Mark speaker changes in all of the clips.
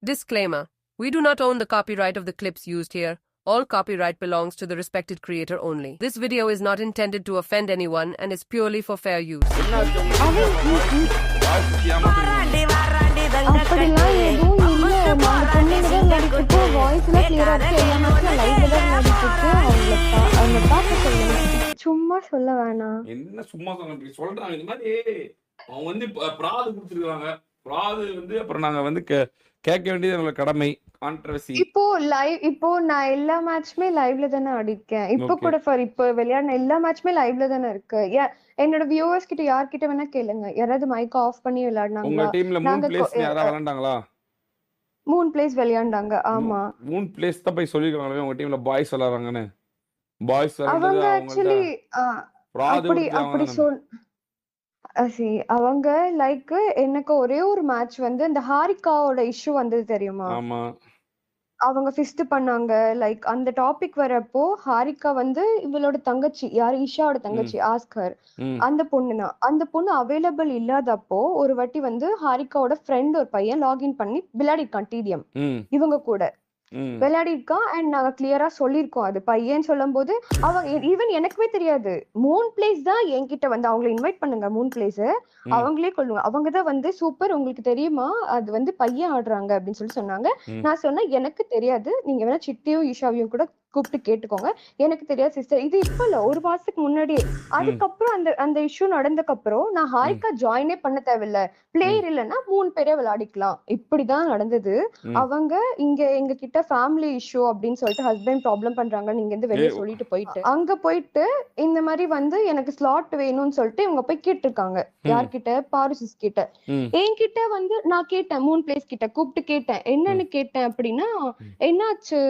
Speaker 1: Disclaimer. We do not own the copyright of the clips used here. All copyright belongs to the respected creator only. This video is not intended to offend anyone and is purely for fair use.
Speaker 2: அப்படிலாம் எதுவும் இல்லை. நான் பொண்ணுங்க நடிச்சுட்டு வாய்ஸ்லாம் கிளியரா இருக்கு. எல்லாமே லைவ்ல தான் நடிச்சிருக்கு. அவங்க பார்க்க சொல்லுங்க. சும்மா சொல்ல வேணாம்.
Speaker 3: என்ன சும்மா சொல்றாங்க இந்த மாதிரி அவங்க வந்து பிராது கொடுத்துருக்காங்க. பிராது வந்து அப்புறம் நாங்க வந்து கேட்க வேண்டியது எங்களோட கடமை. கான்ட்ரவர்சி
Speaker 2: இப்போ நான் எல்லா மேட்ச்மே லைவ்ல தானே அடிக்கேன். இப்போ கூட இப்போ விளையாடின எல்லா மேட்ச்மே லைவ்ல தானே இருக்கு. என்னோட வியூவர்ஸ் கிட்ட யார்கிட்ட வேணா கேளுங்க. யாராவது மைக் ஆஃப் பண்ணி விளையாடுனாங்களா?
Speaker 3: உங்க டீம்ல 3 பிளேஸ் யாரா விளையாண்டாங்களா?
Speaker 2: 3 பிளேஸ் விளையாண்டாங்க. ஆமா
Speaker 3: 3 பிளேஸ் தான் போய் சொல்லிருக்காங்களே உங்க டீம்ல பாய்ஸ் விளையாடுறாங்கன்னு. பாய்ஸ்
Speaker 2: அவங்க ஆக்சுவலி அப்படி அவங்க லைக் எனக்கு ஒரே ஒரு மேட்ச் வந்து இந்த ஹாரிகாவோட இஷ்யூ வந்தது தெரியுமா?
Speaker 3: ஆமா
Speaker 2: அவங்க ஃபிஸ்ட் பண்ணாங்க. லைக் அந்த டாபிக் வரப்போ ஹாரிகா வந்து இவளோட தங்கச்சி, யாரு ஈஷாவோட தங்கச்சி ஆஸ்கர், அந்த பொண்ணுதான். அந்த பொண்ணு அவைலபிள் இல்லாதப்போ ஒரு வாட்டி வந்து ஹாரிகாவோட ஃப்ரெண்ட் ஒரு பையன் லாகின் பண்ணி விளையாடிருக்கான் டிடிஎம் இவங்க கூட விளையாடி இருக்கான். அண்ட் நாங்க கிளியரா சொல்லிருக்கோம். அது பையன் சொல்லும் போது அவங்க ஈவன் எனக்குமே தெரியாது. 3 பிளேஸ் தான் என்கிட்ட வந்து அவங்களை இன்வைட் பண்ணுங்க 3 பிளேஸ் அவங்களே கொள்ளுங்க. அவங்கதான் வந்து சூப்பர் உங்களுக்கு தெரியுமா அது வந்து பையன் ஆடுறாங்க அப்படின்னு சொல்லி சொன்னாங்க. நான் சொன்னேன் எனக்கு தெரியாது, நீங்க வேணா சிட்டியும் ஈஷாவையும் கூட கூப்பிட்டு கேட்டுக்கோங்க, எனக்கு தெரியாது சிஸ்டர். இது இப்ப இல்ல, ஒரு மாசத்துக்கு முன்னாடி. அதுக்கப்புறம் அந்த இஷ்யூ நடந்ததுக்கு அப்புறம் நான் ஹாரிகா ஜாயினே பண்ண தேவையில்ல, பிளேயர் இல்லைன்னா 3 பேரே விளையாடிக்கலாம், இப்படிதான் நடந்தது. அவங்க இங்க எங்க கிட்ட ஃபேமிலி இஷ்யூ அப்படின்னு சொல்லிட்டு ஹஸ்பண்ட் ப்ராப்ளம் பண்றாங்க நீங்க இருந்து வெளியே சொல்லிட்டு போயிட்டு அங்க போயிட்டு இந்த மாதிரி வந்து எனக்கு ஸ்லாட் வேணும்னு சொல்லிட்டு இவங்க போய் கேட்டிருக்காங்க. யார்கிட்ட? பாருசிஸ் கிட்ட. என்கிட்ட வந்து நான் கேட்டேன் 3 பிளேஸ் கிட்ட கூப்பிட்டு கேட்டேன். என்னன்னு கேட்டேன் அப்படின்னா, என்னாச்சு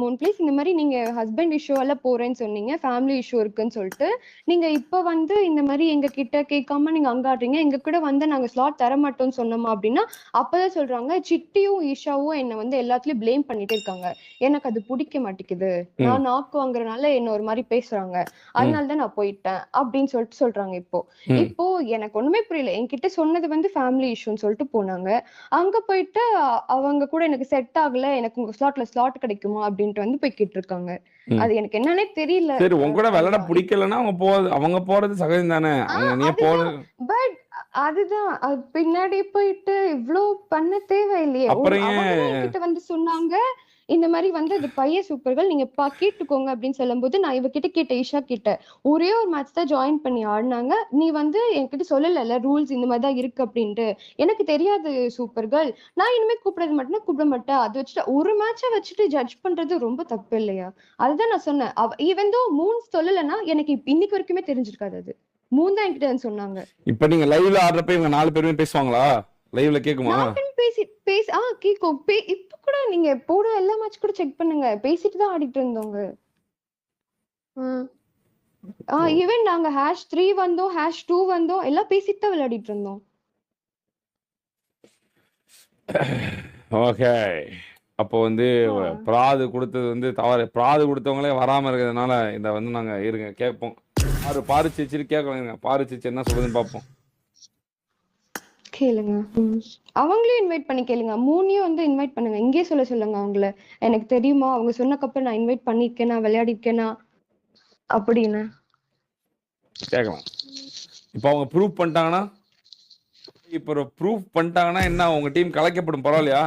Speaker 2: 3 பிளேஸ் இந்த மாதிரி நீங்க ஹஸ்பண்ட் இஷ்யூ எல்லாம் போறேன்னு சொன்னீங்க, ஃபேமிலி இஷ்யூ இருக்குன்னு சொல்லிட்டு நீங்க இப்ப வந்து இந்த மாதிரி எங்க கிட்ட கேட்காம நீங்க அங்க ஆடுறீங்க, எங்க கூட வந்து நாங்க ஸ்லாட் தர மாட்டோம்னு சொன்னோமா அப்படின்னா, அப்பதான் சொல்றாங்க சிட்டியும் ஈஷாவும் என்ன வந்து எல்லாத்துலயும் பிளேம் பண்ணிட்டு இருக்காங்க. எனக்கு அது பிடிக்க மாட்டேங்குது, நான் நாக்கு வாங்குறதுனால என்ன ஒரு மாதிரி பேசுறாங்க, அதனாலதான் நான் போயிட்டேன் அப்படின்னு சொல்லிட்டு சொல்றாங்க. இப்போ எனக்கு ஒண்ணுமே புரியல. என்கிட்ட சொன்னது வந்து ஃபேமிலி இஷ்யூன்னு சொல்லிட்டு போனாங்க. அங்க போயிட்டு அவங்க கூட எனக்கு செட் ஆகல, எனக்கு உங்க ஸ்லாட் கிடைக்குமா அப்படின்ட்டு வந்து போய் கேட்டு இருக்காங்க. அது எனக்கு என்னன்னே தெரியல.
Speaker 3: சரி உங்க கூட விளையாட பிடிக்கலன்னா அவங்க போறது சகஜம் தானே.
Speaker 2: பட் அதுதான் பின்னாடி போயிட்டு இவ்ளோ பண்ண தேவையில்லையே. கிட்ட வந்து சொன்னாங்க இந்த மாதிரி வந்து அது பையன் சூப்பர்கள் நீங்க கேட்டுக்கோங்க அப்படின்னு சொல்லும் போது நான் இவகிட்ட கேட்டேன், ஈஷா கிட்ட. ஒரே ஒரு மேட்ச் தான் ஜாயின் பண்ணி ஆடினாங்க, நீ வந்து என்கிட்ட சொல்லல ரூல்ஸ் இந்த மாதிரி தான் இருக்கு அப்படின்ட்டு. எனக்கு தெரியாது சூப்பர்கள், நான் இனிமே கூப்பிடறது மட்டும் கூப்பிட மாட்டேன். அது வச்சுட்டு ஒரு மேட்சை வச்சுட்டு ஜட்ஜ் பண்றது ரொம்ப தப்பு இல்லையா? அதுதான் நான் சொன்னேன். ஈவன் தோ 3 சொல்லலைன்னா எனக்கு இன்னைக்கு வரைக்குமே தெரிஞ்சிருக்காது. அது 3 தான் என்கிட்ட சொன்னாங்க.
Speaker 3: இப்ப நீங்க லைவ்ல ஆடுறப்ப இவங்க 4 பேருமே பேசுவாங்களா? லைவ்ல கேக்குமா?
Speaker 2: கேக்கும். இப்ப கூட நீங்க போட எல்லா மேட்ச் கூட செக் பண்ணுங்க, பேசிட்டு தான் ஆடிட்டு இருந்தோங்க. ஈவன் நாங்க #3 வந்தோம், #2 வந்தோம், எல்லாம் பேசிட்டு தான் விளையாடிட்டு இருந்தோம்.
Speaker 3: ஓகே. அப்போ வந்து பிராது கொடுத்தது வந்து தவறு. பிராது கொடுத்தவங்களே வராம இருக்கிறதுனால இதை வந்து நாங்க இருங்க கேட்போம். பாரு சிரிச்சு கேட்கலாம். பாரு சிரிச்சு என்ன சொல்லுதுன்னு பார்ப்போம்.
Speaker 2: கேளுங்க. அவங்களையும் இன்வைட் பண்ணி கேளுங்க. 3 வந்து இன்வைட் பண்ணுங்க. இங்கே சொல்லுங்க அவங்கள. எனக்கு தெரியுமா அவங்க சொன்னக்கப்புறம் நான் இன்வைட் பண்ணிருக்கேன், நான் விளையாடிருக்கேனா அப்படின்னு
Speaker 3: கேட்கலாம். இப்போ அவங்க ப்ரூவ் பண்ணிட்டாங்கன்னா என்ன உங்க டீம் கலைக்கப்படும்? பரவாயில்லையா?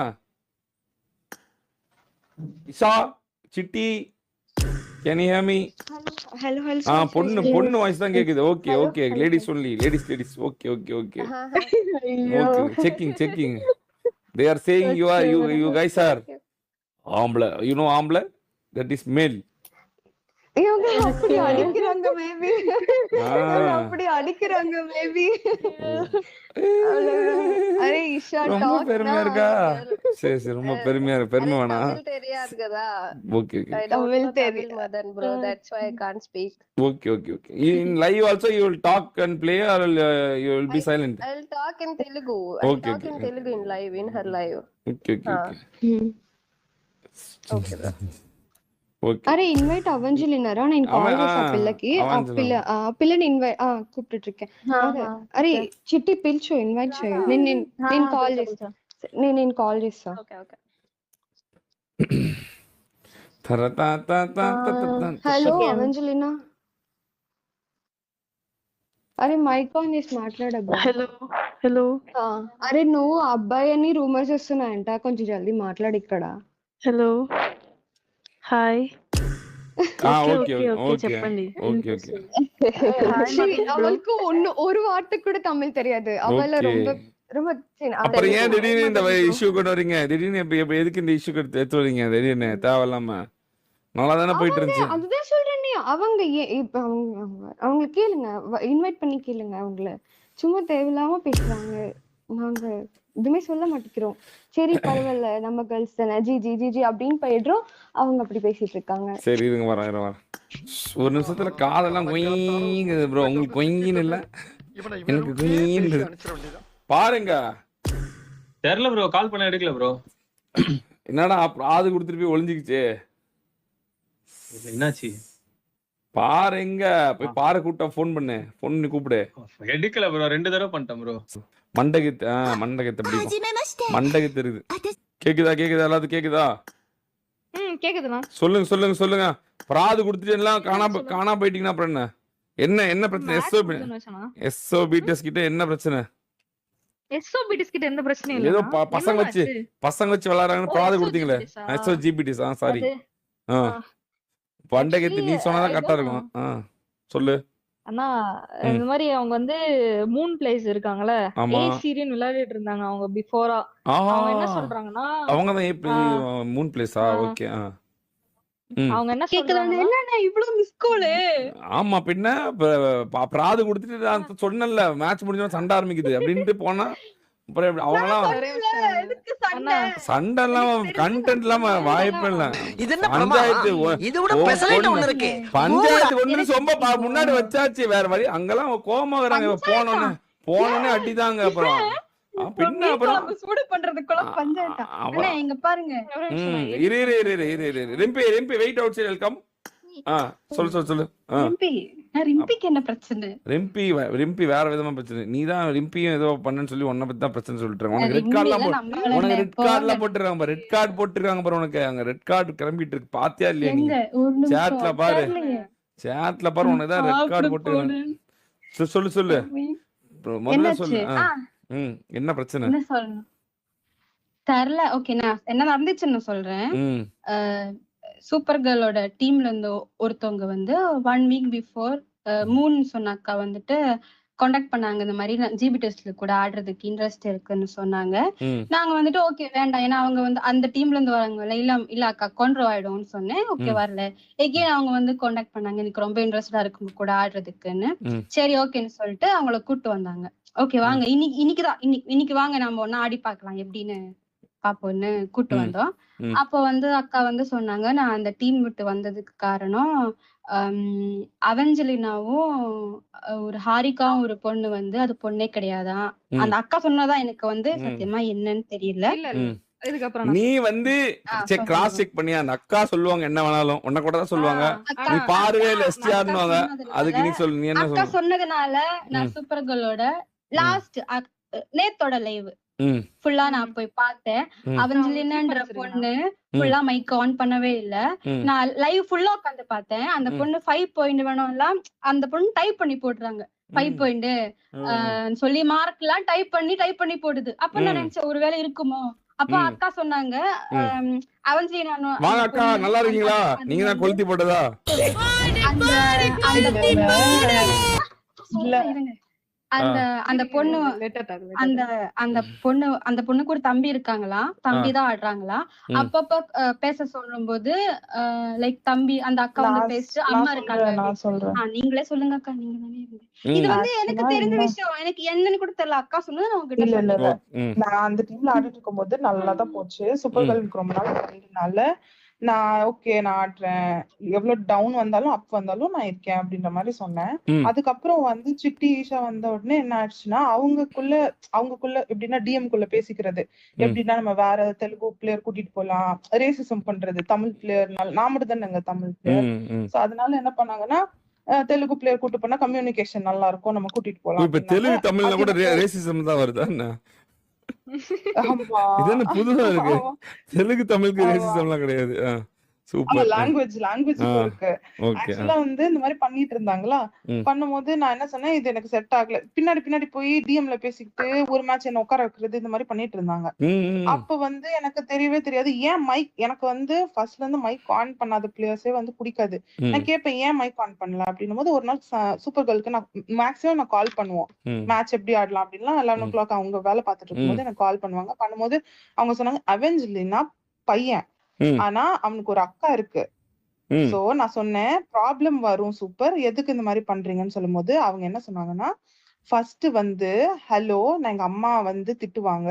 Speaker 3: Isha, city, can you hear me?
Speaker 2: hello
Speaker 3: பொண்ணு வாய்ஸ் தான் கேக்குது. Okay ladies only, ladies. Okay checking they are saying you guys are ஆம்பளை. you know ஆம்பளை, that is male.
Speaker 2: இவங்க அப்படி அடிக்கிறாங்க மேபி. அரே ஈஷா
Speaker 3: ரொம்ப பெருமையா இருக்கா? சரி ரொம்ப பெருமை வேணா.
Speaker 4: தெரியாது కదా.
Speaker 3: ஓகே
Speaker 2: தமிழ் தெரியும்
Speaker 4: Madan bro, that's why I can't speak.
Speaker 3: Okay. In live also you will talk and play or you will be silent?
Speaker 4: I'll talk in Telugu. Telugu in live, in her live.
Speaker 3: Okay.
Speaker 2: అరే invite అవ్వంజలినారా? నేను call చేసా పిల్లకి. పిల్లని invite కూப்பிட்டு இருக்கேன். అరే చిట్టి పిలిచు, invite చేయి. నేను కాల్ చేస్తా. నేను కాల్ చేస్తా.
Speaker 4: Okay.
Speaker 2: హలో అవెంజలినా అరే మైక్ ఆన్ చేసి మాట్లాడబ్బా.
Speaker 5: హలో
Speaker 2: అరే నువ్వు అబ్బాయి అని రూమర్స్ వస్తున్నాయంట, కొంచెం జల్దీ మాట్లాడు ఇక్కడ.
Speaker 5: హలో హాయ్
Speaker 3: ஓகே ஓகே
Speaker 5: చెప్పండి.
Speaker 3: ஓகே ஓகே
Speaker 2: அவளுக்கு ஒரு வார்த்தை கூட தமிழ் தெரியாது. அவள ரொம்ப ரொம்ப
Speaker 3: அப்புறம் ஏன் திடீர்னு இந்த இஷ்யூ கொண்டு வரீங்க? திடீர்னு இப்ப எதுக்கு இந்த இஷ்யூ எடுத்து வரீங்க திடீர்னு? தேவையில்லாம நல்லா தானே போயிட்டு இருந்துச்சு.
Speaker 2: அதுதான் சொல்றேனே, அவங்க இப்ப அவங்க கேளுங்க, இன்வைட் பண்ணி கேளுங்க. அவங்கள சும்மா தேவையில்லாம பேசுறாங்க. நாங்க எதுவுமே சொல்ல மாட்டேங்கிறோம். சரி பரவாயில்ல, நம்ம கேர்ள்ஸ் தானே, ஜி ஜி ஜி ஜி அப்படின்னு போயிடுறோம். அவங்க அப்படி பேசிட்டு இருக்காங்க.
Speaker 3: சரி இருங்க வரேன். ஒரு நிமிஷத்துல காதெல்லாம் கொய்ங்குது ப்ரோ. உங்களுக்கு கொய்ங்கின்னு இல்ல, எனக்கு கொய்ங்குது. பாருங்க
Speaker 6: தெரியல ப்ரோ, கால் பண்ண எடுக்கல ப்ரோ.
Speaker 3: என்னடா ஆது கொடுத்துட்டு போய் ஒளிஞ்சிக்கிச்சு.
Speaker 6: என்னாச்சு
Speaker 3: பாருங்க, போய் பாரு, கூட்டா போன் பண்ணு, போன் பண்ணி கூப்பிடு.
Speaker 6: எடுக்கல ப்ரோ, 2 தடவை பண்ணிட்டேன் ப்ரோ.
Speaker 3: மண்டகத்து மண்டகத்தை பிடிக்கும். மண்டகத்து இருக்குது. கேக்குதா எல்லாத்துக்கும் கேக்குதா?
Speaker 5: கேக்குதுண்ணா.
Speaker 3: சொல்லுங்க. பிராது கொடுத்துட்டு எல்லாம் காணா போயிட்டீங்கன்னா அப்புறம் என்ன பிரச்சனை? எஸ்ஓபிடிஎஸ் கிட்ட என்ன பிரச்சனை?
Speaker 5: எஸ்ஓபிடிஎஸ் கிட்ட எந்த பிரச்சனையும் இல்ல.
Speaker 3: ஏதோ பசங்க வச்சு விளையாடுறாங்கன்னு பிராது கொடுத்தீங்களே. எஸ்ஓஜிபிடிஎஸ் சாரி. பண்டகத்து நீ சொன்னாதான் கரெக்டா இருக்கும். சொல்லு.
Speaker 5: அண்ணா இந்த மாதிரி அவங்க வந்து மூன் பிளேஸ் இருக்காங்கல்ல, ஏ சீரியன் விளையாடிட்டு இருந்தாங்க அவங்க பிஃபோரா. அவங்க என்ன சொல்றாங்கன்னா,
Speaker 3: அவங்க தான் மூன் பிளேஸா? ஓகே.
Speaker 5: அவங்க என்ன சொல்றாங்க, என்னன்னா இவ்ளோ மிஸ் கால்.
Speaker 3: ஆமா பின்ன பிராது கொடுத்துட்டு நான் சொன்னேன்ல, மேட்ச் முடிஞ்சோம் சண்டை ஆரம்பிக்குது அப்படின்ட்டு போனா அப்புறம் அவங்கலாம் சண்டை எல்லாம் கண்டென்ட் இல்லாம வாய்ப்பு இல்ல. பஞ்சாயத்து ஒண்ணு ரொம்ப முன்னாடி வச்சாச்சு, வேற வழி. அங்கெல்லாம் கோவமா வராங்க. போனோன்னு அடிதாங்க. அப்புறம் பின்ன அப்புறம்
Speaker 5: சூடு பண்றதுக்குள்ள பஞ்சாயத்தா? அண்ணா இங்க பாருங்க.
Speaker 3: இரு ரிம்பி வெயிட் அவுட் சைடு வெல்கம். சொல்லு.
Speaker 5: ரிம்பிக்கு என்ன பிரச்சனை?
Speaker 3: ரிம்பி வேற விதமா பிரச்சனை. நீதான் ரிம்பியும் ஏதோ பண்ணன்னு சொல்லி உன்னை பத்தி தான் பிரச்சனை சொல்லிட்டு இருக்காங்க. உனக்கு ரெட் கார்ட்லாம் போட்டுருக்காங்க. ரெட் கார்டு போட்டுருக்காங்க பாரு உனக்கு. அங்க ரெட் கார்டு கிளம்பிட்டு இருக்கு, பாத்தியா இல்லையா நீ? சேட்ல பாரு உனக்கு தான் ரெட் கார்டு போட்டுருக்காங்க. சொல்லு முதல்ல சொல்லு. என்ன பிரச்சனை?
Speaker 7: என்ன சொல்லணும் தெரியல. ஓகே, நான் என்ன நடந்துச்சுன்னு சொல்றேன். சூப்பர் கேர்ளோட டீம்ல இருந்து ஒருத்தவங்க வந்து 1 வீக் பிஃபோர் மூன் சொன்னாக்கா வந்துட்டு காண்டாக்ட் பண்ணாங்க. இந்த மாதிரி ஜிபி டெஸ்ட்ல கூட ஆடுறதுக்கு இன்ட்ரெஸ்ட் இருக்குன்னு சொன்னாங்க. நாங்க வந்துட்டு ஓகே வேண்டாம், ஏன்னா அவங்க வந்து அந்த டீம்ல இருந்து வராங்க. இல்ல அக்கா கொண்டு ஆயிடும்னு சொன்னேன். ஓகே வரல. எகெயின் அவங்க வந்து காண்டாக்ட் பண்ணாங்க, எனக்கு ரொம்ப இன்ட்ரெஸ்டா இருக்கும் கூட ஆடுறதுக்குன்னு. சரி ஓகேன்னு சொல்லிட்டு அவங்கள கூப்பிட்டு வந்தாங்க. ஓகே வாங்க, இன்னைக்கு வாங்க, நம்ம ஒன்னா ஆடி பாக்கலாம் எப்படின்னு பாப்போம்னு கூட்டு வந்தோம். அப்போ வந்து அக்கா வந்து சொன்னாங்க, நான் அந்த டீம் விட்டு வந்ததுக்கு காரணம் அவெஞ்சலினாவும் ஒரு ஹாரிகாவும் ஒரு பொண்ணு வந்து அது பொண்ணே கிடையாதான். அந்த அக்கா சொன்னதான் எனக்கு வந்து சத்தியமா என்னன்னு தெரியல.
Speaker 3: நீ வந்து கிராஸ் செக் பண்ணி அந்த அக்கா சொல்லுவாங்க என்ன வேணாலும், உன்ன கூட தான் சொல்லுவாங்க. நீ பாருவே இல்ல எஸ்டிஆர்னுவாங்க. அதுக்கு நீ சொல்லு, நீ என்ன
Speaker 7: அக்கா சொன்னதுனால நான் சூப்பர் கேர்ளோட லாஸ்ட் நேத்தோட லைவ் ஃபுல்லா நான் போய் பார்த்தேன். அவெஞ்சலினான்ற பொண்ணு ஃபுல்லா மைக் ஆன் பண்ணவே இல்ல. நான் லைவ் ஃபுல்லா உட்காந்து பார்த்தேன். அந்த பொண்ணு 5 பாயிண்ட் வேணும்லாம் அந்த பொண்ணு டைப் பண்ணி போடுறாங்க. 5 பாயிண்ட் சொல்லி மார்க் எல்லாம் டைப் பண்ணி போடுது. அப்ப நான் நினைச்சேன் ஒருவேளை இருக்குமோ. அப்ப அக்கா சொன்னாங்க அவெஞ்சலினா
Speaker 3: வாங்க அக்கா நல்லா இருக்கீங்களா, நீங்க தான் கொளுத்தி போட்டதா?
Speaker 7: அந்த பொண்ணு அந்த பொண்ணுக்கு ஒரு தம்பி இருக்காங்களா, தம்பிதான் ஆடுறாங்களா. அப்பப்ப பேச சொல்லும் போது லைக் தம்பி அந்த அக்கா வந்து பேசிட்டு அம்மா இருக்காங்க. நீங்களே சொல்லுங்க அக்கா, நீங்க தானே இருந்தீங்க. இது வந்து எனக்கு தெரிஞ்ச விஷயம், எனக்கு என்னன்னு கூட தெரியல. அக்கா சொன்னது நான் உங்ககிட்ட
Speaker 8: நான் அந்த டீம்ல ஆடிட்டு இருக்கும் போது நல்லாதான் போச்சு. சூப்பர் கேர்ளுக்கு ரொம்ப நாள் நான் ஓகே நான் ஆடுறேன், எவ்வளவு டவுன் வந்தாலும் அப் வந்தாலும் நான் இருக்கேன் அப்படின்ற மாதிரி சொன்னேன். அதுக்கப்புறம் வந்து சிட்டி ஈஷா வந்த உடனே என்ன ஆயிடுச்சுன்னா, அவங்கக்குள்ள எப்படின்னா டிஎம்குள்ள பேசிக்கிறது எப்படின்னா, நம்ம வேற தெலுங்கு பிளேயர் கூட்டிட்டு போலாம், ரேசிசம் பண்றது. தமிழ் பிளேயர்னால நான் மட்டும் தானேங்க தமிழ் பிளேயர். சோ அதனால என்ன பண்ணாங்கன்னா, தெலுங்கு பிளேயர் கூட்டு போனா கம்யூனிகேஷன் நல்லா இருக்கும், நம்ம கூட்டிட்டு போலாம்.
Speaker 3: இப்ப தெலுங்கு தமிழ்ல கூட ரேசிசம் தான் வருதா?
Speaker 8: ஆமா
Speaker 3: இது என்ன புதுசா இருக்கு?
Speaker 8: ஆமா
Speaker 3: தெலுங்கு தமிழுக்கு
Speaker 8: ஆமா
Speaker 3: ரேசிசம்லாம் கிடையாது.
Speaker 8: ஆமா
Speaker 3: சூப்பர்.
Speaker 8: லாங்குவேஜ்
Speaker 3: ஆ.
Speaker 8: இருக்கு.
Speaker 3: ஓகே.
Speaker 8: ஆக்சுவலா வந்து இந்த மாதிரி பண்ணிட்டு இருந்தாங்களா,
Speaker 3: ம்.
Speaker 8: பண்ணும்போது நான் என்ன சொன்னேன், இது எனக்கு செட் ஆகல. பின்னாடி பின்னாடி போய் டிஎம்ல பேசிக்கிட்டு ஒரு மேட்ச் என்ன உட்கார வைக்கிறது இந்த மாதிரி பண்ணிட்டு இருந்தாங்க.
Speaker 3: ம், ம்,
Speaker 8: அப்ப வந்து எனக்கு தெரியவே தெரியாது ஏன் மைக் எனக்கு வந்து ஃபர்ஸ்ட்ல இருந்து மைக் ஆன் பண்ணாத பிளேயர்ஸே வந்து பிடிக்காது.
Speaker 3: ம்,
Speaker 8: நான் கேட்பேன் ஏன் மைக் ஆன் பண்ணல அப்படின்னும் போது ஒரு நாள் சூப்பர் கேர்ளுக்கு நான் மேக்ஸிமம் நான் கால் பண்ணுவோம்.
Speaker 3: ம்,
Speaker 8: மேட்ச் எப்படி ஆடலாம் அப்படின்லாம் 11 o'clock அவங்க வேலை பார்த்துட்டு
Speaker 3: ம்,
Speaker 8: இருக்கும்போது எனக்கு கால் பண்ணுவாங்க. பண்ணும்போது அவங்க சொன்னாங்க அவெஞ்சலினா பையன்,
Speaker 3: ம்,
Speaker 8: ஆனா அவனுக்கு ஒரு அக்கா இருக்கு.
Speaker 3: ம்,
Speaker 8: சோ நான் சொன்னேன் ப்ராப்ளம் வரும் சூப்பர், எதுக்கு இந்த மாதிரி பண்றீங்கன்னு சொல்லும்போது அவங்க என்ன சொன்னாங்கன்னா, ஃபர்ஸ்ட் வந்து ஹலோ நான் எங்க அம்மா வந்து திட்டுவாங்க,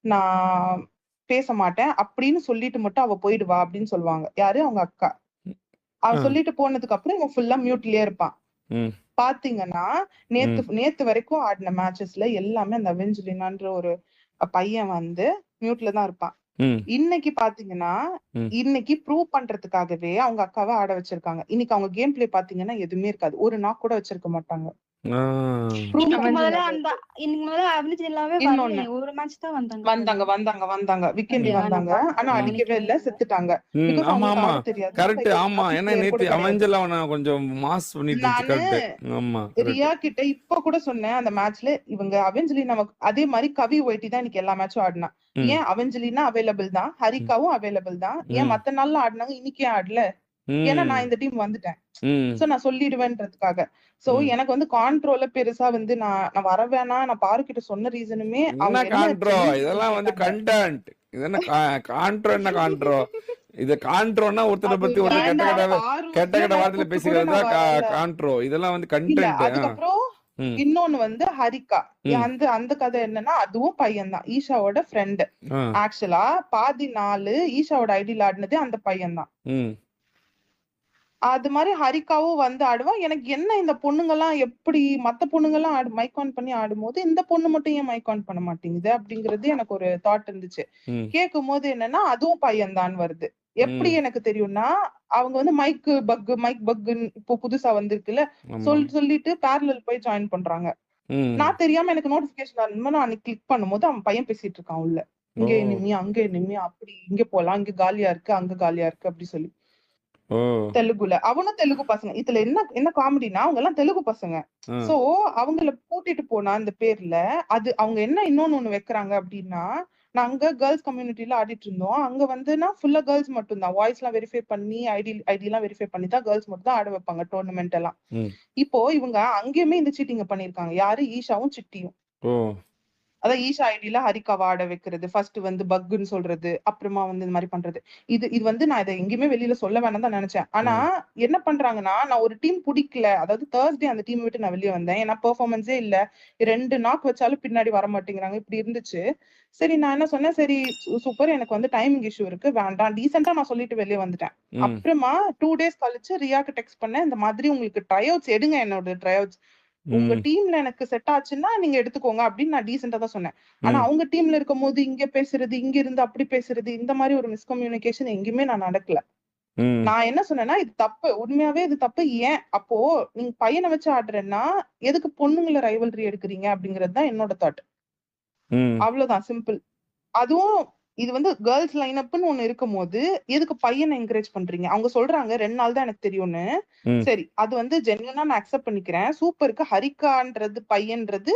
Speaker 8: நான் பேச மாட்டேன் அப்படின்னு சொல்லிட்டு மட்டும் அவ போயிடுவா அப்படின்னு சொல்லுவாங்க. யாரு? அவங்க அக்கா. அவ
Speaker 3: ஆ.
Speaker 8: சொல்லிட்டு போனதுக்கு அப்புறம் இவன் ஃபுல்லா மியூட்லயே இருப்பான்.
Speaker 3: ம்,
Speaker 8: பாத்தீங்கன்னா நேத்து
Speaker 3: ம்,
Speaker 8: நேத்து வரைக்கும் ஆடின மேட்சஸ்ல எல்லாமே அந்த அவெஞ்சலினான்ற ஒரு பையன் வந்து மியூட்ல தான் இருப்பான்.
Speaker 3: ம்,
Speaker 8: இன்னைக்கு பாத்தீங்கன்னா
Speaker 3: ம்.
Speaker 8: இன்னைக்கு ப்ரூவ் பண்றதுக்காகவே அவங்க அக்காவை ஆட வச்சிருக்காங்க. இன்னைக்கு அவங்க கேம் பிளே பாத்தீங்கன்னா எதுவுமே இருக்காது. ஒரு நாக் கூட வச்சிருக்க மாட்டாங்க.
Speaker 3: ஆ.
Speaker 8: ப்ரூவ்
Speaker 7: இன்னைக்கு முதல்ல
Speaker 8: பண்ணதுக்கு.
Speaker 7: இன்னைக்கு முதல்ல அவனிஜிலாவே
Speaker 8: இன்னொன்னு
Speaker 7: வரலையே. ஒரு மேட்ச் தான் வந்தாங்க
Speaker 8: வந்தாங்க
Speaker 7: போல.
Speaker 8: வந்தாங்க வந்தாங்க வீக்கெண்ட்ல
Speaker 7: அப்படியா? நான்
Speaker 8: வந்தாங்க. ஆனா
Speaker 7: பார்க்கல,
Speaker 8: அடிக்கவே
Speaker 7: கவனிக்கவே
Speaker 8: இல்ல,
Speaker 7: இல்ல.
Speaker 8: செத்துட்டாங்க.
Speaker 3: ம்.
Speaker 8: பிகாஸ்
Speaker 3: ஆமா,
Speaker 8: அவங்களுக்கு
Speaker 3: ஆமா.
Speaker 8: ஆட தெரியாது.
Speaker 3: கரெக்ட். ஆமா.
Speaker 8: டாபிக்
Speaker 3: ஏன்னா
Speaker 8: பிளேயர் கூட
Speaker 3: நேத்து
Speaker 8: கிடையாது.
Speaker 3: அவெஞ்சர் அவன கொஞ்சம் மாஸ் பண்ணிட்டு இருந்துச்சு.
Speaker 8: நானு
Speaker 3: கரெக்ட். ஆமா.
Speaker 8: ரியா
Speaker 3: கரெக்ட்.
Speaker 8: கிட்ட இப்ப கூட சொன்னேன், அந்த மேட்ச்ல இவங்க அவெஞ்சலினா அதே மாதிரி கவி ஒயிட்டி தான் இன்னைக்கு எல்லா மேட்சும் ஆடினா.
Speaker 3: ம்,
Speaker 8: ஏன் அவெஞ்சலினா அவைலபிள் தான்,
Speaker 3: ம்,
Speaker 8: ஹரிகாவும் அவைலபிள் தான், ஏன்
Speaker 3: ம்,
Speaker 8: மத்த நாள்ல ஆடினாங்க இன்னைக்கு ஏன் ஆடல? ஏன்னா நான்
Speaker 3: ம்,
Speaker 8: இந்த டீம் வந்துட்டேன்.
Speaker 3: ம்,
Speaker 8: சோ நான் சொல்லிடுவேன்றதுக்காக. சோ
Speaker 3: ம்.
Speaker 8: எனக்கு வந்து கான்ட்ரோல பெருசா வந்து நான் நான் வர வேணாம் நான் பாரு கிட்ட சொன்ன ரீசனுமே
Speaker 3: என்ன
Speaker 8: அவங்க என்ன
Speaker 3: காண்ட்ரோ?
Speaker 8: ஜென்யூன்
Speaker 3: இதெல்லாம் வந்து
Speaker 8: கேட்டாங்க.
Speaker 3: கண்டென்ட். இது என்ன காண்ட்ரோ? என்ன காண்ட்ரோ? இது காண்ட்ரோன்னா ஒருத்தரை
Speaker 8: அது
Speaker 3: பத்தி ஒருத்தர்
Speaker 8: ஏன்டா
Speaker 3: கெட்ட
Speaker 8: பார்வர்ட்ல
Speaker 3: கெட்ட
Speaker 8: நான்
Speaker 3: வார்த்தையில
Speaker 8: கூப்பிட்டு கூட
Speaker 3: பேசிக்கிறது
Speaker 8: நான்
Speaker 3: தான்
Speaker 8: வரல.
Speaker 3: காண்ட்ரோ. இதெல்லாம் வந்து
Speaker 8: இல்ல
Speaker 3: கண்டென்ட்.
Speaker 8: அதுக்கப்புறம்
Speaker 3: ம்,
Speaker 8: இன்னொன்னு வந்து ஹரிகா.
Speaker 3: ம்,
Speaker 8: அந்த அந்த கதை என்னன்னா அதுவும் பையன் தான், ஈஷாவோட ஃப்ரெண்ட்.
Speaker 3: ஆ,
Speaker 8: ஆக்சுவலா பாதி நாள் ஈஷாவோட ஐடியில் ஆடினதே அந்த பையன் தான்.
Speaker 3: ம்,
Speaker 8: அது மாதிரி ஹரிகாவும் வந்து ஆடுவா. எனக்கு என்ன இந்த பொண்ணுங்கெல்லாம் எப்படி மத்த பொண்ணுங்கெல்லாம் மைக் ஆன் பண்ணி ஆடும்போது இந்த பொண்ணு மட்டும் ஏன் மைக் ஆன் பண்ண மாட்டேங்குது அப்படிங்கிறது எனக்கு ஒரு தாட் இருந்துச்சு.
Speaker 3: ம்,
Speaker 8: கேட்கும் போது என்னன்னா அதுவும் பையன் தான் வருது. எப்படி
Speaker 3: ம்.
Speaker 8: எனக்கு தெரியும்னா அவங்க வந்து மைக் பக்குன்னு இப்போ புதுசா வந்திருக்குல்ல,
Speaker 3: ஆமா.
Speaker 8: சொல்லிட்டு பேரலல் போய் ஜாயின் பண்றாங்க.
Speaker 3: ம்.
Speaker 8: நான் தெரியாம எனக்கு நோட்டிபிகேஷன் வரும்போது நான் அன்னைக்கு கிளிக் பண்ணும்போது அவன் பையன் பேசிட்டு இருக்கான் உள்ள.
Speaker 3: ஓ!
Speaker 8: இங்க எனிமி அங்க எனிமி அப்படி இங்க போலாம், இங்க காலியா இருக்கு அங்க காலியா இருக்கு அப்படி சொல்லி
Speaker 3: ஓ!
Speaker 8: தெலுங்குல. அவனும் தெலுங்கு பசங்க. இதுல என்ன என்ன காமெடினா அவங்க எல்லாம் தெலுங்கு பசங்க.
Speaker 3: ஆ.
Speaker 8: சோ அவங்கள கூட்டிட்டு போனா அந்த பேர்ல அது அவங்க என்ன இன்னொன்னு வைக்கிறாங்க அப்படின்னா, நாங்க கேர்ள்ஸ் கம்யூனிட்டில ஆடிட்டு இருந்தோம். அங்க வந்துனா ஃபுல்லா கேர்ள்ஸ் மட்டும் தான். வாய்ஸ் எல்லாம் வெரிஃபை பண்ணி ஐடி எல்லாம் வெரிஃபை பண்ணி தான் கேர்ள்ஸ் மட்டும் தான் ஆட வைப்பாங்க டோர்னமெண்ட் எல்லாம்.
Speaker 3: ம்.
Speaker 8: இப்போ இவங்க அங்கேயுமே இந்த சீட்டிங்க பண்ணிருக்காங்க. யாரு? ஈஷாவும் சிட்டியும்.
Speaker 3: ஓ!
Speaker 8: அதான் ஈஷா ஐடில ஹரிகாவ ஆட வைக்கிறது. ஃபர்ஸ்ட் வந்து பக்குன்னு சொல்றது. அப்புறமா வந்து இந்த மாதிரி பண்றது. இது வந்து நான் இதை எங்கேயுமே வெளியில சொல்ல வேணாம் தான் நினைச்சேன். ஆனா
Speaker 3: ம்.
Speaker 8: என்ன பண்றாங்கன்னா, நான் ஒரு டீம் பிடிக்கல. அதாவது Thursday அந்த டீம் விட்டு நான் வெளியே வந்தேன். ஏன்னா பெர்ஃபார்மன்ஸே இல்ல. 2 நாக் வச்சாலும் பின்னாடி வர மாட்டேங்கிறாங்க. இப்படி இருந்துச்சு. சரி நான் என்ன சொன்னேன், சரி சூப்பர் எனக்கு வந்து டைமிங் இஷ்யூ இருக்கு. வேண்டாம். டீசென்ட்டா நான் சொல்லிட்டு வெளியே வந்துட்டேன்.
Speaker 3: ம்.
Speaker 8: அப்புறமா 2 டேஸ் கழிச்சு ரியாக்கு டெக்ஸ்ட் பண்ணேன். இந்த மாதிரி உங்களுக்கு ட்ரைஅவுட்ஸ் எடுங்க என்னோட ட்ரைஅவுட்ஸ். உங்க
Speaker 3: ம்.
Speaker 8: டீம்ல எனக்கு செட் ஆச்சுன்னா நீங்க எடுத்துக்கோங்க அப்படின்னு நான் டீசென்ட்டா தான் சொன்னேன். ஆனா
Speaker 3: ம்.
Speaker 8: அவங்க டீம்ல இருக்கும்போது இங்க பேசுறது, இங்க இருந்து அப்படி பேசுறது, இந்த மாதிரி ஒரு மிஸ்கம்யூனிகேஷன் எங்கேயுமே நான் நடக்கல.
Speaker 3: ம்.
Speaker 8: நான் என்ன சொன்னேன்னா, இது தப்பு. உண்மையாவே இது தப்பு. ஏன்? அப்போ நீங்க பையன வச்சு ஆடுறேன்னா, எதுக்கு பொண்ணுங்கள ரைவல்ரி எடுக்குறீங்க? அப்படிங்கிறது தான் என்னோட தாட்.
Speaker 3: ம்.
Speaker 8: அவ்வளவுதான் சிம்பிள். அதுவும் இது வந்து கேர்ள்ஸ் லைனப்னு ஒண்ணு இருக்கும்போது, எதுக்கு பையன என்கரேஜ் பண்றீங்க? அவங்க சொல்றாங்க 2 நாள் தான் எனக்கு தெரியும்னு.
Speaker 3: ம்.
Speaker 8: சரி, அது வந்து ஜென்யூனா நான் அக்செப்ட் பண்ணிக்கிறேன். சூப்பருக்கு ஹரிகான்றது பையன்றது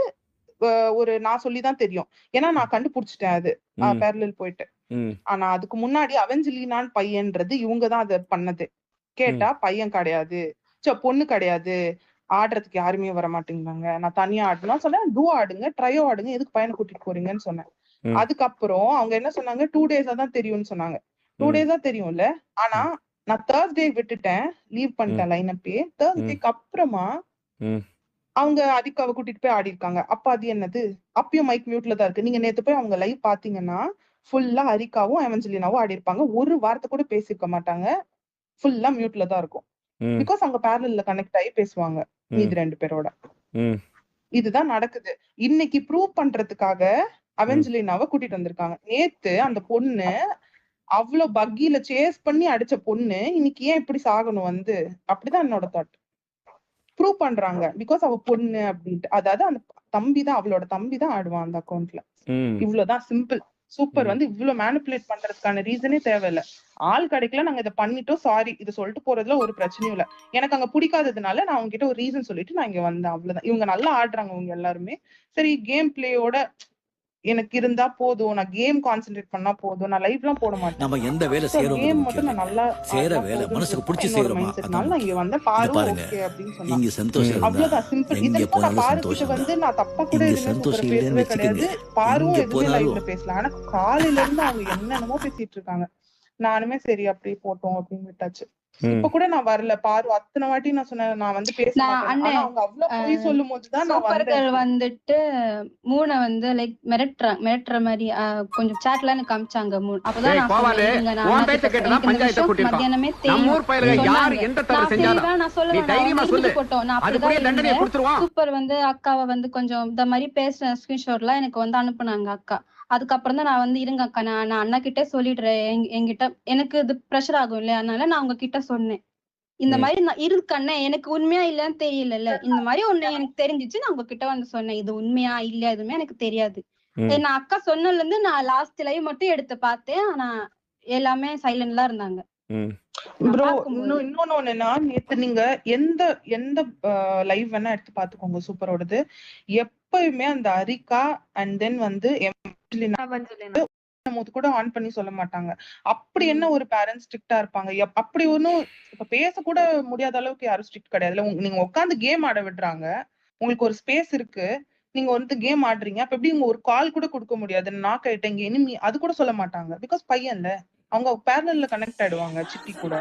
Speaker 8: ஒரு நான் சொல்லி தான் தெரியும். ஏன்னா நான் கண்டுபிடிச்சுட்டேன் அது.
Speaker 3: ம்.
Speaker 8: பேரலல் போயிட்டு.
Speaker 3: ம்.
Speaker 8: ஆனா அதுக்கு முன்னாடி அவெஞ்சலினான் பையன்றது இவங்க தான் அத பண்ணது. கேட்டா
Speaker 3: ம்.
Speaker 8: பையன் கிடையாது. பொண்ணு கிடையாது. ஆடுறதுக்கு யாருமே வர மாட்டேங்கிறாங்க. நான் தனியா ஆடணும் சொன்னேன். டூ ஆடுங்க, ட்ரையோ ஆடுங்க. எதுக்கு பையனை கூட்டிட்டு போறீங்கன்னு சொன்னேன்.
Speaker 3: ம்.
Speaker 8: அதுக்கப்புறம் அவங்க என்ன சொன்னாங்க, 2 டேஸா தான் தெரியும்னு சொன்னாங்க. 2
Speaker 3: ம்.
Speaker 8: டேஸா தெரியும்ல. ஆனா
Speaker 3: ம்.
Speaker 8: நான் Thursday விட்டுட்டேன். லீவ்
Speaker 3: ம்.
Speaker 8: பண்ணிட்டேன் லைனப்பே.
Speaker 3: ம்.
Speaker 8: Thursdayக்கு அப்புறமா
Speaker 3: ம்.
Speaker 8: அவங்க ஹரிகாவ கூட்டிட்டு போய் ஆடிருக்காங்க. அப்ப அது என்னது? அப்பயும் மைக் மியூட்ல தான் இருக்கு. நீங்க நேத்து போய் அவங்க லைவ் பாத்தீங்கன்னா, ஃபுல்லா ஹரிகாவும் அவெஞ்சலினாவும் ஆடிருப்பாங்க. ஒரு வார்த்தை கூட பேசியிருக்க மாட்டாங்க. ஃபுல்லா மியூட்ல தான் இருக்கும்.
Speaker 3: ம்.
Speaker 8: பிகாஸ் அவங்க பேரலல்ல கனெக்ட் ஆகி பேசுவாங்க.
Speaker 3: ம்.
Speaker 8: மீதி 2 பேரோட.
Speaker 3: ம்.
Speaker 8: இதுதான் நடக்குது. இன்னைக்கு ப்ரூவ் பண்றதுக்காக
Speaker 3: ம்.
Speaker 8: அவெஞ்சலினாவ கூட்டிட்டு வந்திருக்காங்க. நேத்து அந்த பொண்ணு அவ்ளோ பக்கில சேஸ் பண்ணி அடிச்ச பொண்ணு, இன்னைக்கு ஏன் இப்படி சாகணும் வந்து? அப்படிதான் என்னோட தாட். ப்ரூவ் பண்றாங்க. பிகாஸ் அவ பொண்ணு அப்படின்ட்டு. அதாவது அந்த தம்பி தான் அவளோட தம்பி தான் ஆடுவான் அந்த அக்கவுண்ட்ல. இவ்வளவுதான் சிம்பிள். சூப்பர் வந்து இவ்வளவு மேனிபுலேட் பண்றதுக்கான ரீசனே தேவையில்ல. ஆள் கிடைக்கல, நாங்க இதை பண்ணிட்டோம், சாரி இது சொல்லிட்டு போறதுல ஒரு பிரச்சனையும் இல்ல. எனக்கு அங்க பிடிக்காததுனால நான் அவங்க கிட்ட ஒரு ரீசன் சொல்லிட்டு நான் இங்க வந்தேன், அவ்வளவுதான். இவங்க நல்லா ஆடுறாங்க இவங்க எல்லாருமே. சரி கேம் பிளேயோட எனக்கு இருந்தா போதும், நான் கேம் கான்சென்ட்ரேட் பண்ணா போதும், நான் லைவ் எல்லாம் போட மாட்டேன்.
Speaker 9: நம்ம எந்த வேலை செய்யறோம்
Speaker 8: கேம் மட்டும் நான் நல்லா
Speaker 9: செய்யற வேலை மனசுக்கு பிடிச்சி செய்யறோமா
Speaker 8: நான் இங்க வந்த பாரு ஓகே அப்படின்னு சொன்னாங்க.
Speaker 9: இங்க சந்தோஷம்
Speaker 8: அவ்வளவுதான் சிம்பிள். இதெல்லாம் நான் பாருக்கிட்ட வந்து நான் தப்பா கூட எதுவுமே பேசவே கிடையாது. பாரும் எதுவுமே லைவ்ல பேசல. ஆனா காலையில இருந்து அவங்க என்னென்னமோ பேசிட்டு இருக்காங்க. நானுமே சரி அப்படியே போட்டோம் அப்படின்னு விட்டாச்சு. இப்ப கூட நான் வரல. பாரு அத்தனை வாட்டி நான் சொன்னேன் நான் வந்து பேச மாட்டேன். ஆனா அவங்க அவ்வளவு பொய் சொல்லும் போதுதான் நான்
Speaker 7: சூப்பர்கள் வந்துட்டு மூணை வந்து லைக் மிரட்டுற மாதிரி கொஞ்சம் சாட்ல எனக்கு காமிச்சாங்க. அப்பதான் மத்தியானமே நான் சொல்லுவேன் போட்டோம். நான் அப்படிதான் சூப்பர் வந்து அக்காவை வந்து கொஞ்சம் இந்த மாதிரி பேசுற ஸ்கிரீன்ஷாட் எல்லாம் எனக்கு வந்து அனுப்புனாங்க அக்கா. அதுக்கப்புறம் தான் நான் வந்து இருங்க அக்கா நான் அண்ணா கிட்ட சொல்லிடுறேன், என்கிட்ட எனக்கு இது ப்ரெஷர் ஆகும் இல்லையா, அதனால நான் அவங்க கிட்ட சொன்னேன் இந்த மாதிரி நான் இருக்கு அண்ணே, எனக்கு உண்மையா இல்லன்னு தெரியல, இந்த மாதிரி ஒண்ணு எனக்கு தெரிஞ்சிச்சு, நான் உங்க கிட்ட வந்து சொன்னேன் இது உண்மையா இல்லையா எதுவுமே எனக்கு தெரியாது. நான் அக்கா சொன்னதுல இருந்து நான் லாஸ்ட் லைவ் மட்டும் எடுத்து பார்த்தேன். ஆனா எல்லாமே சைலண்ட்லாம் இருந்தாங்க.
Speaker 8: ப்ரோ இன்னொன்னு ஒண்ணுன்னா, நேத்து நீங்க எந்த எந்த லைவ் வேணா எடுத்து பாத்துக்கோங்க சூப்பரோடது. எப்பயுமே அந்த அரிகா அண்ட் தென் வந்து கூட ஆன் பண்ணி சொல்ல மாட்டாங்க. அப்படி என்ன ஒரு பேரண்ட்ஸ் ஸ்ட்ரிக்டா இருப்பாங்க? அப்படி ஒன்னும் இப்ப பேச கூட முடியாத அளவுக்கு யாரும் ஸ்ட்ரிக்ட் கிடையாது. நீங்க உட்காந்து கேம் ஆட விடுறாங்க, உங்களுக்கு ஒரு ஸ்பேஸ் இருக்கு, நீங்க வந்து கேம் ஆடுறீங்க. அப்ப எப்படி உங்க ஒரு கால் கூட கொடுக்க முடியாது? நான் கேட்டேன் இங்க இனிமே அது கூட சொல்ல மாட்டாங்க. பிகாஸ் பையன்ல அவங்க பேரலல்ல கனெக்ட் ஆயிடுவாங்க சிட்டி கூட.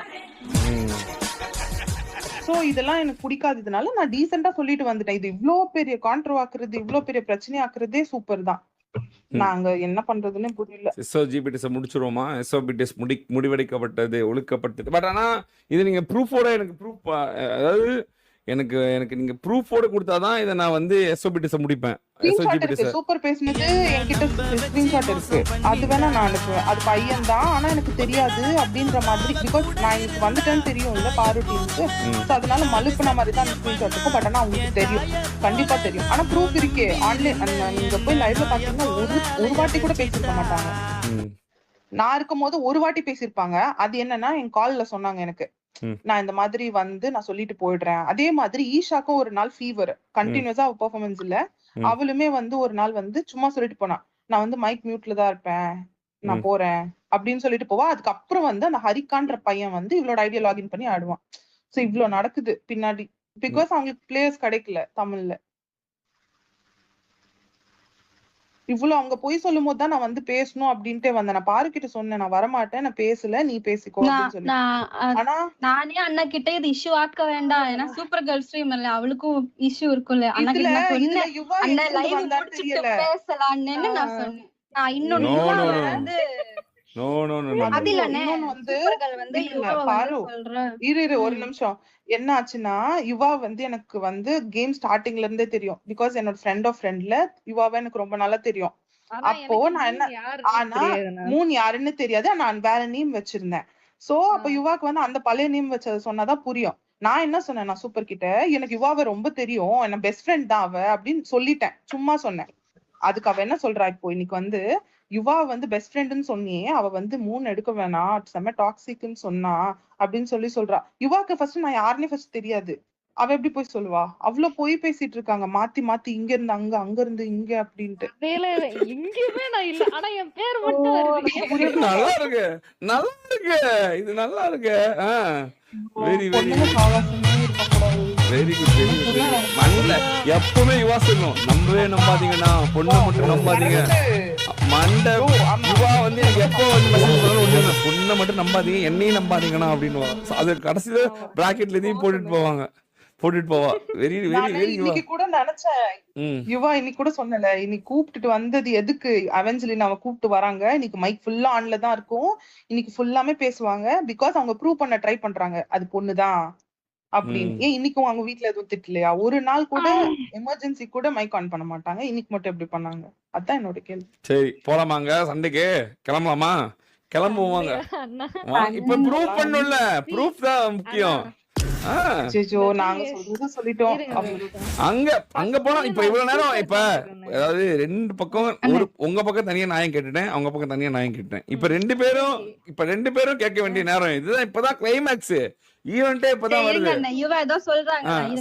Speaker 8: சோ இதெல்லாம் எனக்கு பிடிக்காததுனால நான் டீசெண்டா சொல்லிட்டு வந்துட்டேன். இது இவ்வளவு பெரிய கான்ட்ரோ ஆக்குறது, இவ்வளவு பெரிய பிரச்சனை ஆக்குறதே சூப்பர் தான். நாங்க என்ன பண்றதுன்னு புரியல.
Speaker 3: எஸ்ஓஜிபிடிஎஸ் முடிச்சிருவோமா? எஸ்ஓபிடிஎஸ் முடிவெடுக்கப்பட்டது, ஒழுக்கப்பட்டது. பட் ஆனா இது நீங்க ப்ரூஃபோட எனக்கு ப்ரூஃப், அதாவது எனக்கு நீங்க ப்ரூஃபோட கொடுத்தாதான் இதை நான் வந்து எஸ்ஓபிடிஎஸ் முடிப்பேன்.
Speaker 8: சூப்பர் பேசினது என்கிட்ட ஸ்கிரீன்ஷாட் இருக்கு, அது வேணா நான் அனுப்புவேன். அது பையன் தான், ஆனா எனக்கு தெரியாது அப்படின்ற மாதிரி. பிகாஸ் நான் இன்னைக்கு வந்துட்டேன்னு தெரியும் இல்ல பாரு டீமுக்கு, அதனால மலுப்புன மாதிரி தான் ஸ்கிரீன்ஷாட் இருக்கும். பட் ஆனா அவங்களுக்கு தெரியும், கண்டிப்பா தெரியும். ஆனா ப்ரூஃப் இருக்கே ஆன்லைன். நீங்க போய் லைவ்ல பாத்தீங்கன்னா ஒரு வாட்டி கூட பேசிருக்க மாட்டாங்க. நான் இருக்கும் போது ஒரு வாட்டி பேசியிருப்பாங்க. அது என்னன்னா என் கால்ல சொன்னாங்க எனக்கு, நான் இந்த மாதிரி வந்து நான் சொல்லிட்டு போயிடுறேன். அதே மாதிரி ஈஷாக்கும் ஒரு நாள் ஃபீவர், கண்டினியூஸா அவ பெர்ஃபார்மன்ஸ் இல்ல. அவளுமே வந்து ஒரு நாள் வந்து சும்மா சொல்லிட்டு போனா, நான் வந்து மைக் மியூட்ல தான் இருப்பேன், நான் போறேன் அப்படின்னு சொல்லிட்டு போவா. அதுக்கப்புறம் வந்து அந்த ஹரிகான்ற பையன் வந்து இவளோட ஐடியா லாகின் பண்ணி ஆடுவான். சோ இவ்வளவு நடக்குது பின்னாடி. பிகாஸ் அவங்களுக்கு பிளேயர்ஸ் கிடைக்கல தமிழ்ல. இவ்வளவு அவங்க போய் சொல்லும் போதுதான் நான் வந்து பேசணும் அப்படின்ட்டே வந்தேன். நான் பாருக்கிட்ட சொன்னேன் நான் வரமாட்டேன், நான் பேசல, நீ பேசிக்கோ அப்படின்னு சொல்லி. ஆனா
Speaker 7: நானே அண்ணா கிட்ட இது இஷ்யூ ஆக்க வேண்டாம், ஏன்னா சூப்பர் கேர்ள் ஸ்ட்ரீம் இல்ல, அவளுக்கும் இஷ்யூ இருக்கும்ல. அண்ணா கிட்ட நான் சொன்னேன் அண்ணா லைவ் முடிச்சிட்டு பேசலாம்னு நான் சொன்னேன். நான் இன்னொன்னு வந்து
Speaker 8: ஒரு நிமிஷம் என்ன ஆச்சுன்னா, யுவா வந்து எனக்கு வந்து கேம் ஸ்டார்டிங்ல இருந்தே தெரியும். பிகாஸ் என்னோட ஃப்ரெண்ட் ஆஃப் ஃப்ரெண்ட்ல யுவாவை எனக்கு ரொம்ப நல்லா தெரியும். அப்போ நான் என்ன ஆனா மூணு யாருன்னு தெரியாது, நான் வேற நேம் வச்சிருந்தேன். சோ அப்ப யுவாக்கு வந்து அந்த பழைய நேம் வச்சது சொன்னாதான் புரியும். நான் என்ன சொன்னேன், நான் சூப்பர் கிட்ட எனக்கு யுவாவை ரொம்ப தெரியும், என்ன பெஸ்ட் ஃப்ரெண்ட் தான் அவ அப்படின்னு சொல்லிட்டேன், சும்மா சொன்னேன். அதுக்கு அவ என்ன சொல்றா, இப்போ இன்னைக்கு வந்து யுவா வந்து பெஸ்ட் ஃப்ரெண்ட்னு சொன்னியே, அவ வந்து 3 எடுக்க வேணாம், செம்ம டாக்ஸிக்னு சொன்னா அப்படின்னு சொல்றா. யுவாக்கு ஃபர்ஸ்ட் நான் யாருன்னே ஃபர்ஸ்ட் தெரியாது. அவ எப்படி போய் சொல்லுவா? அவ்வளவு போய் பேசிட்டு இருக்காங்க, மாத்தி மாத்தி இங்க இருந்து அங்க, அங்க இருந்து இங்க அப்படின்ட்டு.
Speaker 5: எங்கேயுமே நான் இல்ல, ஆனா என் பேர் மட்டும் வருது.
Speaker 3: நல்லா இருக்கு, நல்லா இருக்கு, இது நல்லா இருக்கு. Very very very good, very good. மண்ல எப்பவுமே யுவா சொல்லணும், நம்பவே நம்பாதீங்கன்னா, பொண்ணை மட்டும் நம்பாதீங்க. மண்டை யுவா வந்து எனக்கு எப்போ வந்து மெசேஜ் பண்ணாலும் ஒண்ணு, பொண்ணை மட்டும் நம்பாதீங்க, என்னையும் நம்பாதீங்கன்னா அப்படின்னு. அது கடைசியில பிராக்கெட்ல எதையும் போட்டுட்டு போவா. Very very very.
Speaker 8: இன்னைக்கு கூட நினைச்சேன் யுவா, இன்னைக்கு கூட சொன்னல, இன்னைக்கு கூப்பிட்டுட்டு வந்தது எதுக்கு, அவெஞ்சலின் அவ கூப்பிட்டு வராங்க, இன்னைக்கு மைக் ஃபுல்லா ஆன்ல தான் இருக்கும், இன்னைக்கு ஃபுல்லாமே பேசுவாங்க. பிகாஸ் அவங்க ப்ரூவ் பண்ண ட்ரை பண்றாங்க அது பொண்ணுதான் அப்படின்னு. ஏன் இன்னைக்கும் அவங்க வீட்டுல எதுவும் திட்டலையா? ஒரு நாள் கூட எமர்ஜென்சி கூட மைக் ஆன் பண்ண மாட்டாங்க, இன்னைக்கு மட்டும் எப்படி பண்ணாங்க? அதான் என்னோட கேள்வி.
Speaker 3: சரி போலாமாங்க, சண்டைக்கு கிளம்பலாமா? கிளம்புவாங்க. இப்ப ப்ரூவ் பண்ணல, ப்ரூஃப் தான் முக்கியம்.
Speaker 8: அச்சச்சோ, நாங்க சொல்றத சொல்லிட்டோம்.
Speaker 3: அங்க போனா இப்ப இவ்வளவு நேரம் இப்ப அதாவது ரெண்டு பக்கம் உங்க பக்கம் தனியா நியாயம் கேட்டுட்டேன், அவங்க பக்கம் தனியா நியாயம் கேட்டேன். இப்ப ரெண்டு பேரும் கேட்க வேண்டிய நேரம் இதுதான். இப்பதான் கிளைமேக்ஸ் ஈவென்ட்டே இப்பதான் வருது.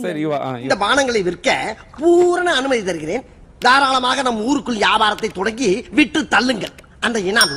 Speaker 3: சரி யுவா,
Speaker 10: இந்த பானங்களை விற்க பூரண அனுமதி தருகிறேன். தாராளமாக நம் ஊருக்குள் வியாபாரத்தை தொடங்கி விட்டு தள்ளுங்கள். அந்த இனாம்